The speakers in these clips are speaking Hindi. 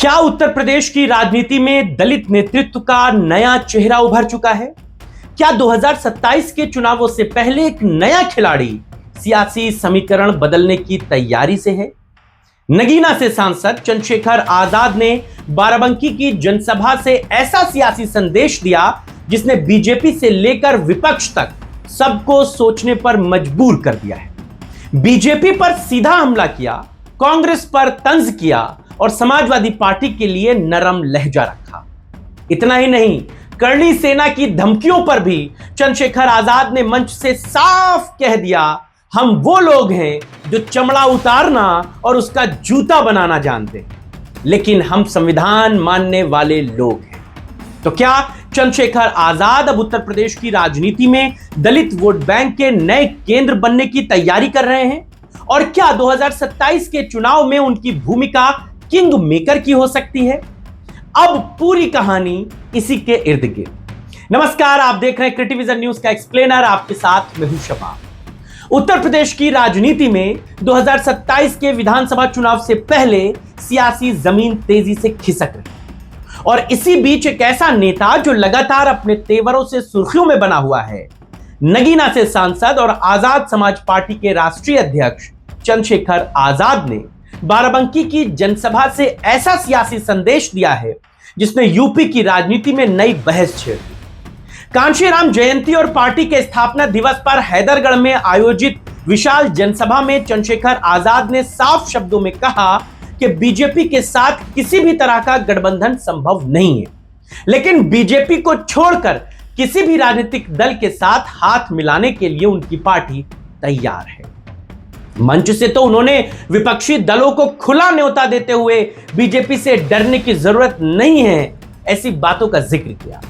क्या उत्तर प्रदेश की राजनीति में दलित नेतृत्व का नया चेहरा उभर चुका है? क्या 2027 के चुनावों से पहले एक नया खिलाड़ी सियासी समीकरण बदलने की तैयारी से है? नगीना से सांसद चंद्रशेखर आजाद ने बाराबंकी की जनसभा से ऐसा सियासी संदेश दिया जिसने बीजेपी से लेकर विपक्ष तक सबको सोचने पर मजबूर कर दिया है। बीजेपी पर सीधा हमला किया, कांग्रेस पर तंज किया और समाजवादी पार्टी के लिए नरम लहजा रखा। इतना ही नहीं, करणी सेना की धमकियों पर भी चंद्रशेखर आजाद ने मंच से साफ कह दिया, हम वो लोग हैं जो चमड़ा उतारना और उसका जूता बनाना जानते हैं, लेकिन हम संविधान मानने वाले लोग हैं। तो क्या चंद्रशेखर आजाद अब उत्तर प्रदेश की राजनीति में दलित वोट बैंक के नए केंद्र बनने की तैयारी कर रहे हैं? और क्या 2027 के चुनाव में उनकी भूमिका किंग मेकर की हो सकती है? अब पूरी कहानी इसी के इर्द गिर्द। नमस्कार, आप देख रहे हैं क्रिटिविजन न्यूज का एक्सप्लेनर, आपके साथ मैं हूं शबा। उत्तर प्रदेश की राजनीति में 2027 के विधानसभा चुनाव से पहले सियासी जमीन तेजी से खिसक रही है और इसी बीच एक ऐसा नेता जो लगातार अपने तेवरों से सुर्खियों में बना हुआ है, नगीना से सांसद और आजाद समाज पार्टी के राष्ट्रीय अध्यक्ष चंद्रशेखर आजाद ने बाराबंकी की जनसभा से ऐसा सियासी संदेश दिया है जिसने यूपी की राजनीति में नई बहस छेड़ दी। कांशीराम जयंती और पार्टी के स्थापना दिवस पर हैदरगढ़ में आयोजित विशाल जनसभा में चंद्रशेखर आजाद ने साफ शब्दों में कहा कि बीजेपी के साथ किसी भी तरह का गठबंधन संभव नहीं है, लेकिन बीजेपी को छोड़कर किसी भी राजनीतिक दल के साथ हाथ मिलाने के लिए उनकी पार्टी तैयार है। मंच से तो उन्होंने विपक्षी दलों को खुला न्योता देते हुए बीजेपी से डरने की जरूरत नहीं है ऐसी बातों का जिक्र किया।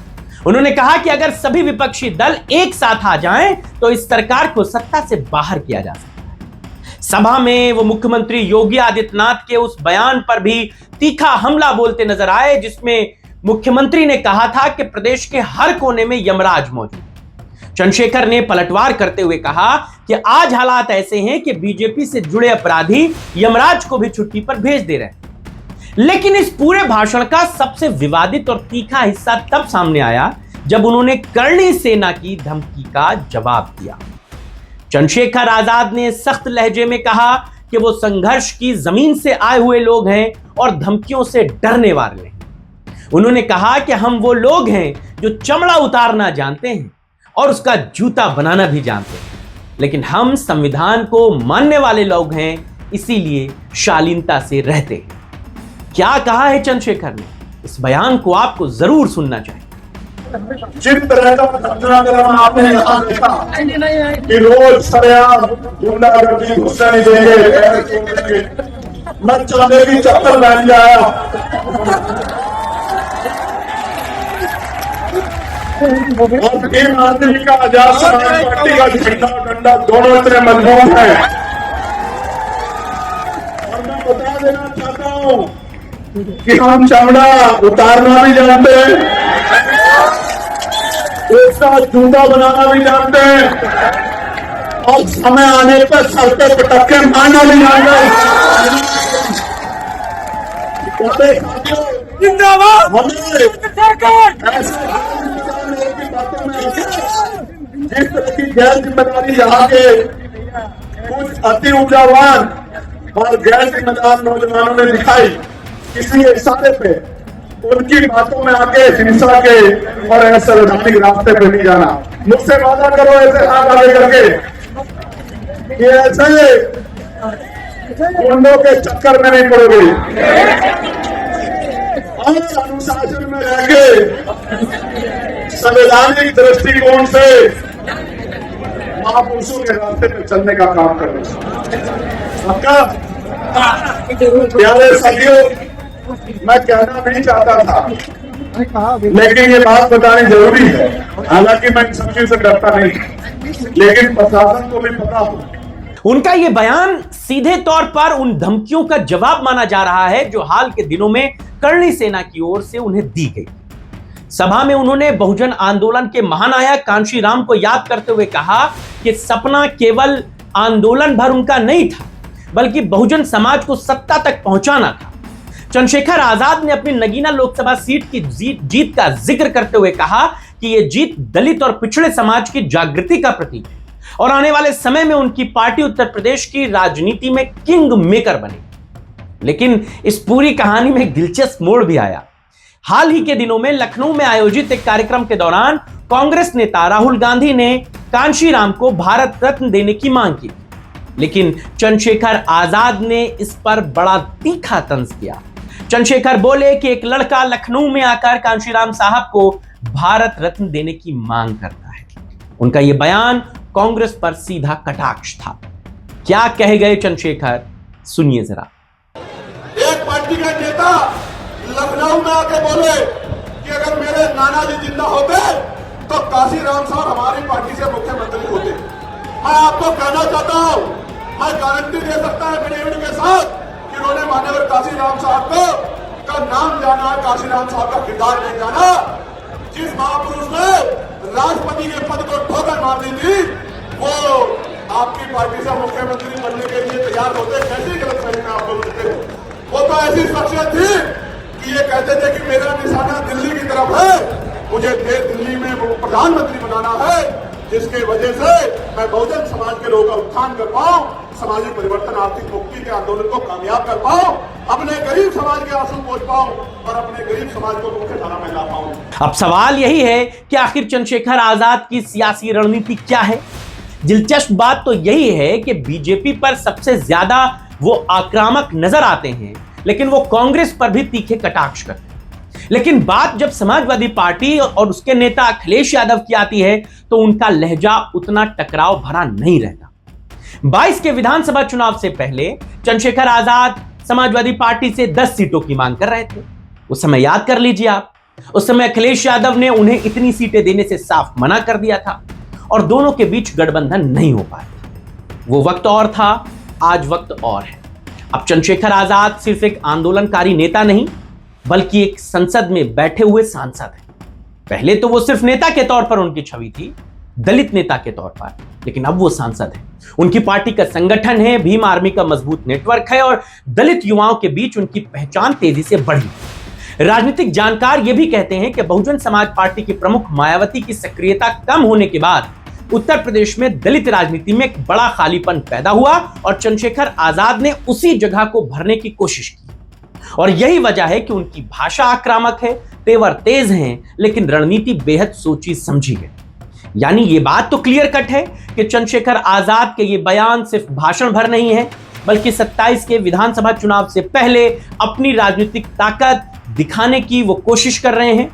उन्होंने कहा कि अगर सभी विपक्षी दल एक साथ आ जाएं तो इस सरकार को सत्ता से बाहर किया जा सकता है। सभा में वो मुख्यमंत्री योगी आदित्यनाथ के उस बयान पर भी तीखा हमला बोलते नजर आए जिसमें मुख्यमंत्री ने कहा था कि प्रदेश के हर कोने में यमराज मौजूद। चंद्रशेखर ने पलटवार करते हुए कहा कि आज हालात ऐसे हैं कि बीजेपी से जुड़े अपराधी यमराज को भी छुट्टी पर भेज दे रहे हैं। लेकिन इस पूरे भाषण का सबसे विवादित और तीखा हिस्सा तब सामने आया जब उन्होंने करणी सेना की धमकी का जवाब दिया। चंद्रशेखर आजाद ने सख्त लहजे में कहा कि वो संघर्ष की जमीन से आए हुए लोग हैं और धमकियों से डरने वाले हैं। उन्होंने कहा कि हम वो लोग हैं जो चमड़ा उतारना जानते हैं और उसका जूता बनाना भी जानते हैं, लेकिन हम संविधान को मानने वाले लोग हैं, इसीलिए शालीनता से रहते हैं। क्या कहा है चंद्रशेखर ने, इस बयान को आपको जरूर सुनना चाहिए। जिस तरह का घटनाक्रम आपने यहाँ देखा कि रोज सरेआम गुंडागर्दी घुसने नहीं देंगे, मैं चलने की चक्कर बैठ जाया और भीम आदमी का आजाद समाज पार्टी का झंडा डंडा दोनों इतने मजबूत है। और मैं बता देना चाहता हूँ कि हम चमड़ा उतारना भी जानते हैं, उसका जूता बनाना भी जानते हैं और समय आने पर सर पे पटक्के मारना भी जानते हैं। जिस तरह की गैर जिम्मेदारी यहाँ के कुछ अति ऊर्जावान और गैर जिम्मेदार नौजवानों ने दिखाई, किसी इशारे पे उनकी बातों में आके हिंसा के और ऐसे वैधानिक रास्ते पे नहीं जाना। मुझसे वादा करो ऐसे हाथ आगे करके कि ऐसे गुंडों के चक्कर में नहीं पड़ोगे और अनुशासन में रह के संवैधानिक दृष्टिकोण से महापुरुषों के रास्ते पे चलने का काम करो। प्यारे साथियों, मैं कहना नहीं चाहता था, लेकिन ये बात बतानी जरूरी है। हालांकि मैं इन सब चीजों से डरता नहीं, लेकिन प्रशासन को भी पता हो। उनका यह बयान सीधे तौर पर उन धमकियों का जवाब माना जा रहा है जो हाल के दिनों में करणी सेना की ओर से उन्हें दी गई। सभा में उन्होंने बहुजन आंदोलन के महानायक कांशीराम को याद करते हुए कहा कि सपना केवल आंदोलन भर उनका नहीं था, बल्कि बहुजन समाज को सत्ता तक पहुंचाना था। चंद्रशेखर आजाद ने अपनी नगीना लोकसभा सीट की जीत का जिक्र करते हुए कहा कि यह जीत दलित और पिछड़े समाज की जागृति का प्रतीक है और आने वाले समय में उनकी पार्टी उत्तर प्रदेश की राजनीति में किंग मेकर बनेगी। लेकिन इस पूरी कहानी में एक दिलचस्प मोड़ भी आया। हाल ही के दिनों में लखनऊ में आयोजित एक कार्यक्रम के दौरान कांग्रेस नेता राहुल गांधी ने कांशीराम को भारत रत्न देने की मांग की, लेकिन चंद्रशेखर आजाद ने इस पर बड़ा तीखा तंज किया। चंद्रशेखर बोले कि एक लड़का लखनऊ में आकर कांशीराम साहब को भारत रत्न देने की मांग करता है। उनका यह बयान कांग्रेस पर सीधा कटाक्ष था। क्या कह गए चंद्रशेखर, सुनिए जरा। एक पार्टी का नेता लखनऊ में आके बोले कि अगर मेरे नाना जी जिंदा होते तो काशीराम साहब हमारी पार्टी से मुख्यमंत्री होते। मैं आपको कहना चाहता हूं, मैं गारंटी दे सकता है एफिडेविट के साथ कि उन्होंने माननीय काशीराम साहब को का नाम जाना, काशीराम साहब का किरदार नहीं जाना। जिस महापुरुष ने राष्ट्रपति के पद को ठोकर मार दी थी, वो आपकी पार्टी से मुख्यमंत्री बनने के लिए तैयार होते। कैसी गलतफहमी में आप लोग थे? वो तो ऐसी शख्सियत थी कि ये कहते थे कि मेरा निशाना दिल्ली की तरफ है, मुझे दिल्ली में प्रधानमंत्री बनाना है, जिसके वजह से मैं बहुजन समाज के लोगों का उत्थान कर पाऊं, सामाजिक परिवर्तन, आर्थिक मुक्ति के आंदोलन को कामयाब कर पाऊं, अपने गरीब समाज के आंसू पोंछ पाऊं और अपने गरीब समाज को मुख्य धारा में ला पाऊं। अब सवाल यही है कि आखिर चंद्रशेखर आजाद की सियासी रणनीति क्या है? दिलचस्प बात तो यही है कि बीजेपी पर सबसे ज्यादा वो आक्रामक नजर आते हैं, लेकिन वो कांग्रेस पर भी तीखे कटाक्ष करते हैं। लेकिन बात जब समाजवादी पार्टी और उसके नेता अखिलेश यादव की आती है तो उनका लहजा उतना टकराव भरा नहीं रहता। 22 के विधानसभा चुनाव से पहले चंद्रशेखर आजाद समाजवादी पार्टी से 10 सीटों की मांग कर रहे थे। उस समय याद कर लीजिए आप, उस समय अखिलेश यादव ने उन्हें इतनी सीटें देने से साफ मना कर दिया था और दोनों के बीच गठबंधन नहीं हो पाया। वो वक्त और था, आज वक्त और है। अब चंद्रशेखर आजाद सिर्फ एक आंदोलनकारी नेता नहीं, बल्कि एक संसद में बैठे हुए सांसद हैं। पहले तो वो सिर्फ नेता के तौर पर उनकी छवि थी, दलित नेता के तौर पर, लेकिन अब वो सांसद हैं। उनकी पार्टी का संगठन है, भीम आर्मी का मजबूत नेटवर्क है और दलित युवाओं के बीच उनकी पहचान तेजी से बढ़ी। राजनीतिक जानकार ये भी कहते हैं कि बहुजन समाज पार्टी की प्रमुख मायावती की सक्रियता कम होने के बाद उत्तर प्रदेश में दलित राजनीति में एक बड़ा खालीपन पैदा हुआ और चंद्रशेखर आजाद ने उसी जगह को भरने की कोशिश की। और यही वजह है कि उनकी भाषा आक्रामक है, तेवर तेज हैं, लेकिन रणनीति बेहद सोची समझी है। यानी ये बात तो क्लियर कट है कि चंद्रशेखर आजाद के ये बयान सिर्फ भाषण भर नहीं है, बल्कि 27 के विधानसभा चुनाव से पहले अपनी राजनीतिक ताकत दिखाने की वो कोशिश कर रहे हैं।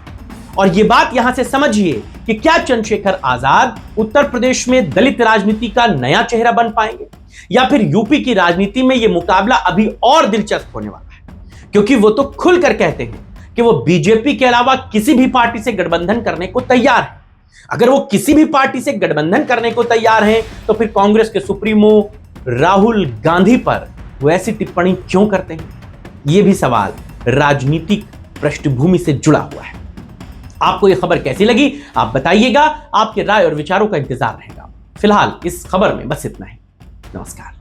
और ये बात यहां से समझिए कि क्या चंद्रशेखर आजाद उत्तर प्रदेश में दलित राजनीति का नया चेहरा बन पाएंगे, या फिर यूपी की राजनीति में यह मुकाबला अभी और दिलचस्प होने वाला है, क्योंकि वो तो खुलकर कहते हैं कि वो बीजेपी के अलावा किसी भी पार्टी से गठबंधन करने को तैयार है। अगर वो किसी भी पार्टी से गठबंधन करने को तैयार हैं, तो फिर कांग्रेस के सुप्रीमो राहुल गांधी पर वो ऐसी टिप्पणी क्यों करते हैं? यह भी सवाल राजनीतिक पृष्ठभूमि से जुड़ा हुआ है। आपको यह खबर कैसी लगी आप बताइएगा, आपके राय और विचारों का इंतजार रहेगा। फिलहाल इस खबर में बस इतना ही। नमस्कार।